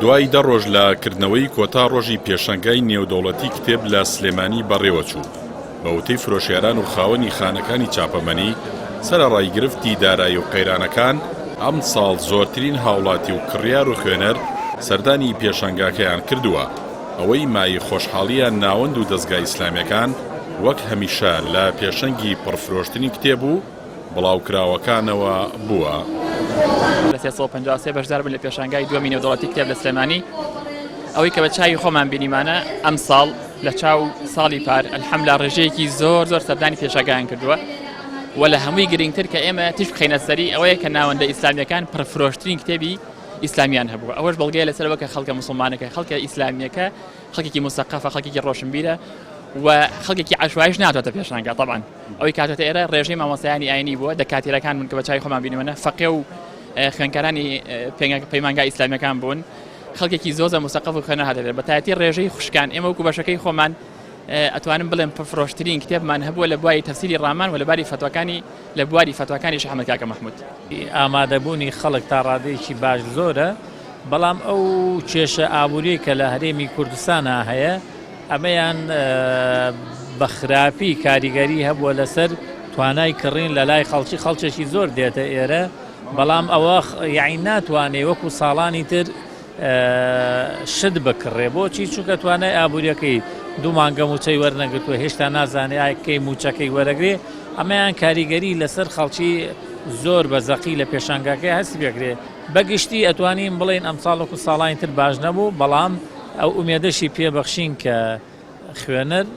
دوای 10 ڕۆژ لە کردنەوەی کۆتا ڕۆژی پێشەنگای نێودەوڵەتی کتێب لە سلێمانی بەڕێوەچوو بە وتەی فرۆشیاران و خاوەنی خانەکانی چاپەمەنی سەرەڕایگرفتی دارایی و قەیرانەکان ئەم ساڵ زۆرترین هاوڵاتی و کڕیار و خوێنەر سەردانی پێشەنگاکەیان کردووە. ئەوەی مای خۆشحاڵیان ناوەند و دەستگای ئیسلامیەکان وەک هەمیشە لە پێشەنگی پڕفرۆشتنی کتێب و بڵاوکراوەکانەوە بووە. لە 353 بەشدار بن لە پێشەنگای دووەمی نێودەوڵەتی کتێب لە سلێمانی. ئەوەی کە بە چاوی خۆمان بینیمانە ئەم ساڵ لە چاو ساڵی پار ئەلحەمدولیلا ڕێژەیەکی زۆر سەردانی پێشەنگایان کردووە و لە هەمووی گرنگتر کە ئێمە تیش بخەینە سەری ئەوەیە کە ناوەندە ئیسلامیەکان پڕفرۆشترین کتێبی ئیسلامیان هەبووە. ئەوەش بەڵگەیە لەسەرەوە کە خەڵکە موسڵمانەکە خەڵکە ئیسلامیەکە خەڵکێکی موسەقەفە خەڵکێکی ڕۆشنبیرە و خەڵکێکی عەشواییش ناتواتە پێشەنگا. طبعاً ئەوەی کاتواتە ئێرە ڕێژەی مامۆستایانی ئاینی بووە دەکاتێرەکان بوون کە بە چاوی خۆمان بینیمەنە فەقێ و خوێندکارانی پەیمانگای ئیسلامیەکان بوون خەڵکێکی زۆر موسەقەف و خوێنەر هاتێت بە تایەتی ڕێژەی خوشکان ئێمە وەکو بەشەکەی خۆمان ئەتوانم بڵێم پڕفرۆشترین کتێبمان هەبووە لە بواری تەفسیری ڕامان و لە بواری فتواکانی شێخ محەممەد کاکە مەحموود. ئامادەبوونی خەڵک تا ڕادەیەکی باش زۆرە، بەڵام ئەو کێشە ئابووری کە لە هەرێمی کوردستانە هەیە ئەمەیان بە خراپی کاریگەری هەبووە لەسەر توانای کڕین لە لای خەڵکێکی زۆر دێتە ئێرە، بەڵام ئەوە یعنی ناتوانێت وەکو ساڵانی تر شت بکڕێ. بۆچی؟ چونکە توانای ئابوووریەکەی 2 مانگە موچەی وەرنەگرتووە هێشتا نازانێت ئاکەی موچەکەی وەرەگرێ. ئەمەیان کاریگەری لەسەر خەڵکی زۆر بەزەقی لە پێشەنگاکەی هەستی بێکرێ. بەگشتی ئەتوانین بڵێن ئەم ساڵ وەکو ساڵانی تر باش نەبوو، بەڵام ئەو ئومێدەشی پێبەخشین کە خوێنەر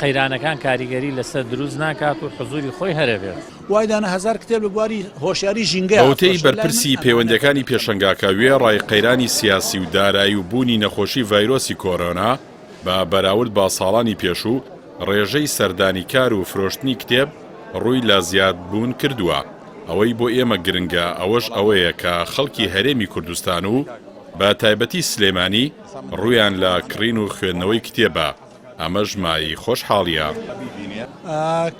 قەیرانەکان کاریگەری لەسەر دروست ناکات و حزوری خۆی هەرەبێت. وایدانە 1000 کتێب لە بواری هۆشیاری ژینگە. ئەوتەی بەرپرسی پەیوەندەکانی پێشەنگاکە وێ ڕایقەیرانی سیاسی و دارایی و بوونی نەخۆشی ڤایرۆسی کۆرۆنا بە بەراورد با ساڵانی پێشوو ڕێژەی سەردانی کار و فرۆشتنی کتێب ڕووی لە زیادبوون کردووە. ئەوەی بۆ ئێمە گرنگە ئەوەش ئەوەیە کە خەڵکی هەرێمی کوردستان و بە تایبەتی سلێمانی ڕوویان لە کڕین و خوێندنەوەی کتێبە. ئەمەش مای خۆشحاڵیە.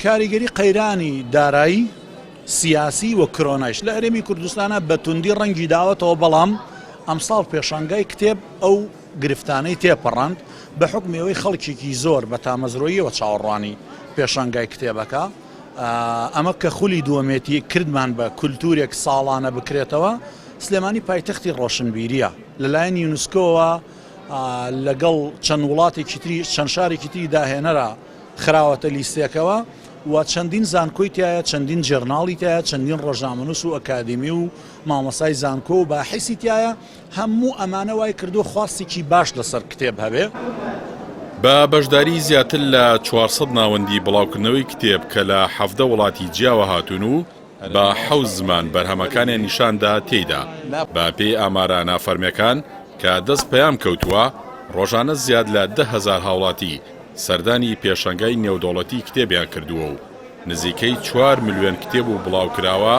کاریگەری قەیرانی دارایی سیاسی و کرۆنایش لە هەرێمی کوردستانە بە توندی ڕەنگی داوەتەوە، بەڵام ئەمساڵ پێشەنگای کتێب ئەو گرفتانەی تێپەڕاند بە حکمەوەی خەڵکێکی زۆر بە تامەزرۆییەوە چاوەڕوانی پێشەنگای کتێبەکە. ئەمە کە خولی دووەمێتی کردمان بە کولتورێک ساڵانە بکرێتەوە. سلێمانی پایتەختی ڕۆشنبیریە لەلایەن یونسکۆوە لەگەڵ چەند وڵاتێکی تری چەند شارێکی تری داهێنەرە خراوەتە لیستێکەوە و چەندین زانکۆی تایە، چەندین جێرناڵی تایە، چەندین ڕۆژنامەنووس و ئەکادمی و مامۆسای زانکۆ و باحیسی تایە. هەموو ئەمانە وای کردو خواستێکی باش لەسەر کتێب هەبێ. بە بەشداری زیاتر لە 400 ناوەندی بڵاوکردنەوەی کتێب کە لە 17 وڵاتی جیاوە هاتوون و بە 7 زمان بەرهەمەکانیان نیشاندا تێیدا. بە پێی ئامارە نافەرمیەکان کە دەست پەیام کەوتووە ڕۆژانە زیاد لە 10,000 هاوڵاتی سەردانی پێشەنگای نێودەوڵەتی کتێبیان کردووە و نزیکەی 4 ملیۆن کتێب و بڵاوکراوە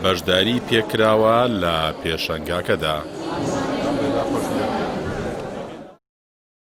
بەشداری پێکراوە لە پێشەنگاکەدا.